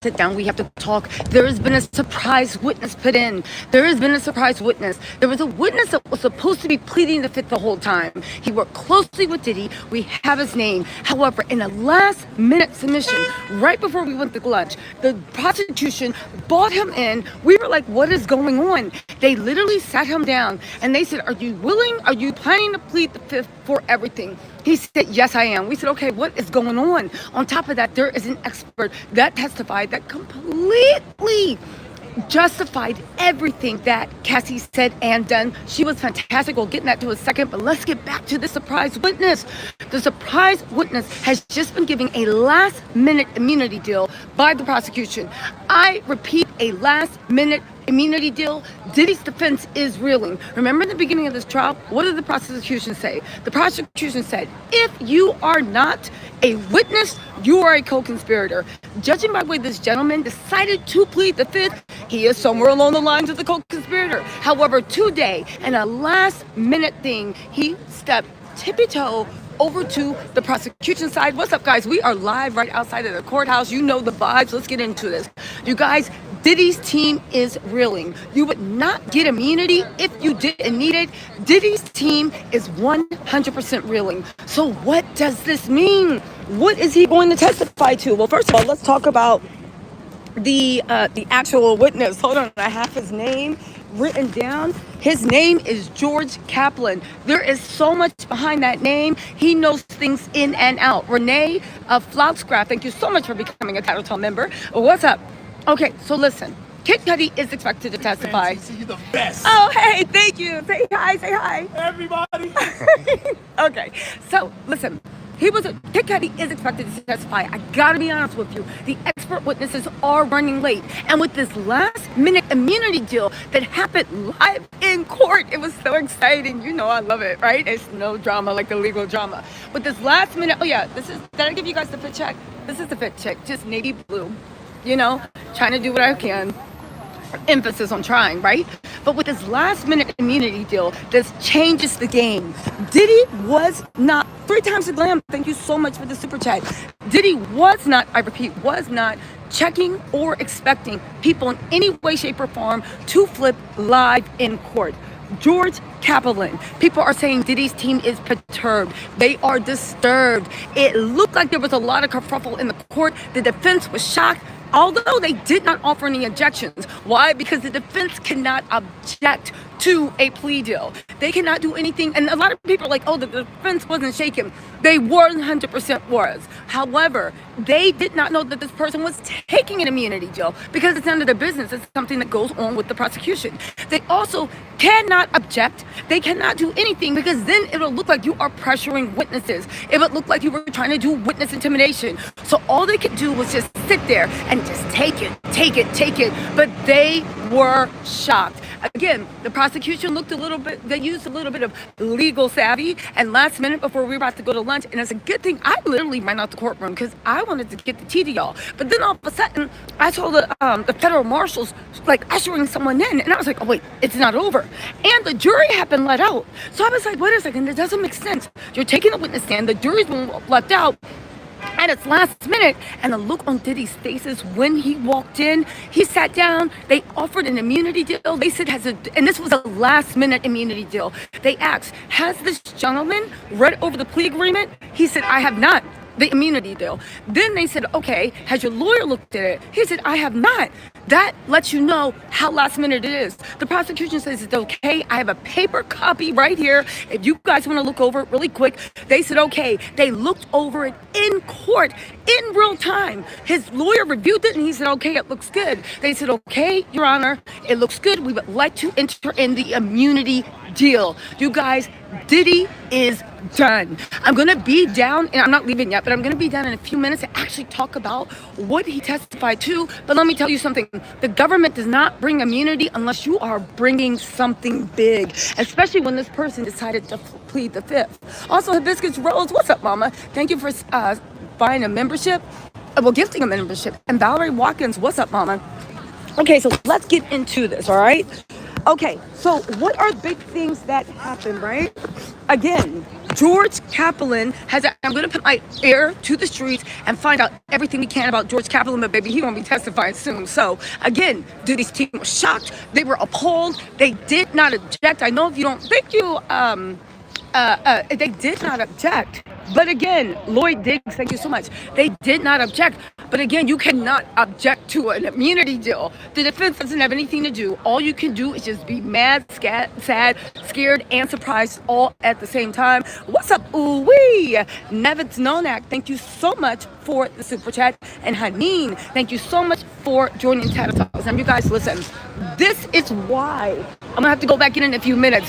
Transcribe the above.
sit down. We have to talk. There has been a surprise witness put in. There has been a surprise witness. There was a witness that was supposed to be pleading the fifth the whole time. He worked closely with Diddy. We have his name. However, in a last minute submission, right before we went to lunch, the prosecution brought him in. We were like, what is going on? They literally sat him down and they said, are you willing? Are you planning to plead the fifth for everything? He said, yes, I am. We said, okay, what is going on? On top of that, there is an expert that testified that completely justified everything that Cassie said and done. She was fantastic. We'll get that to a second, but let's get back to the surprise witness. The surprise witness has just been given a last-minute immunity deal by the prosecution. I repeat, a last-minute immunity deal. Diddy's defense is reeling. Remember in the beginning of this trial, what did the prosecution say? The prosecution said, if you are not a witness, you are a co-conspirator. Judging by the way this gentleman decided to plead the fifth, he is somewhere along the lines of the co-conspirator. However, today, in a last-minute thing, he stepped tippy-toe over to the prosecution side. What's up, guys? We are live right outside of the courthouse. You know the vibes. Let's get into this. You guys, Diddy's team is reeling. You would not get immunity if you didn't need it. Diddy's team is 100% reeling. So what does this mean? What is he going to testify to? Well, first of all, let's talk about the actual witness. Hold on, I have his name written down. His name is George Kaplan. There is so much behind that name. He knows things in and out. Renee Floutscraft, thank you so much for becoming a Tattletale member. What's up? Okay, so listen. Kid Cudi is expected to testify. You're the best. Oh, hey, thank you. Say hi, say hi. Everybody. Okay, so listen. Kid Cudi is expected to testify. I gotta be honest with you. The expert witnesses are running late. And with this last minute immunity deal that happened live in court, it was so exciting. You know I love it, right? It's no drama like the legal drama. With this last minute, did I give you guys the fit check? This is the fit check, just navy blue. You know, trying to do what I can. Emphasis on trying, right? But with this last minute immunity deal, this changes the game. Diddy was not, 3 times the glam, thank you so much for the super chat. Diddy was not, I repeat, was not checking or expecting people in any way, shape, or form to flip live in court. George Kaplan. People are saying Diddy's team is perturbed. They are disturbed. It looked like there was a lot of kerfuffle in the court. The defense was shocked. Although they did not offer any objections. Why? Because the defense cannot object to a plea deal. They cannot do anything. And a lot of people are like, oh, the defense wasn't shaken. They 100% was. However, they did not know that this person was taking an immunity deal because it's none of their business. It's something that goes on with the prosecution. They also cannot object. They cannot do anything because then it'll look like you are pressuring witnesses. It would look like you were trying to do witness intimidation. So all they could do was just sit there and just take it. But they were shocked. Again, the prosecution they used a little bit of legal savvy, and last minute before we were about to go to lunch, and it's a good thing I literally ran out the courtroom because I wanted to get the tea to y'all. But then all of a sudden, I saw the federal marshals like ushering someone in, and I was like, oh wait, it's not over. And the jury had been let out. So I was like, wait a second, it doesn't make sense. You're taking a witness stand, the jury's been left out. And it's last minute, and the look on Diddy's faces when he walked in, he sat down, they offered an immunity deal. They said, and this was a last minute immunity deal. They asked, has this gentleman read over the plea agreement? He said, I have not. The immunity deal. Then they said, okay, has your lawyer looked at it? He said, I have not. That lets you know how last minute it is. The prosecution says it's okay. I have a paper copy right here. If you guys want to look over it really quick, they said, okay. They looked over it in court in real time. His lawyer reviewed it and he said, okay, it looks good. They said, okay, Your Honor, it looks good. We would like to enter in the immunity deal. You guys, Diddy is done. I'm going to be down, and I'm not leaving yet, but I'm going to be down in a few minutes to actually talk about what he testified to. But let me tell you something. The government does not bring immunity unless you are bringing something big, especially when this person decided to plead the fifth. Also, Hibiscus Rose, what's up, mama? Thank you for buying a membership. Gifting a membership. And Valerie Watkins, what's up, mama? Okay, so let's get into this, all right? Okay, so what are big things that happen, right? Again, George Kaplan has, I'm going to put my ear to the streets and find out everything we can about George Kaplan, but baby, he won't be testifying soon. So again, Diddy's team was shocked. They were appalled. They did not object. I know if you don't, thank you, they did not object. But again, Lloyd Diggs, thank you so much. They did not object. But again, you cannot object to an immunity deal. The defense doesn't have anything to do. All you can do is just be mad, sad, scared, and surprised all at the same time. What's up, ooh-wee? Nevitz Nonak, thank you so much for the super chat. And Haneen, thank you so much for joining Tata Talks. And you guys, listen, this is why I'm going to have to go back in a few minutes.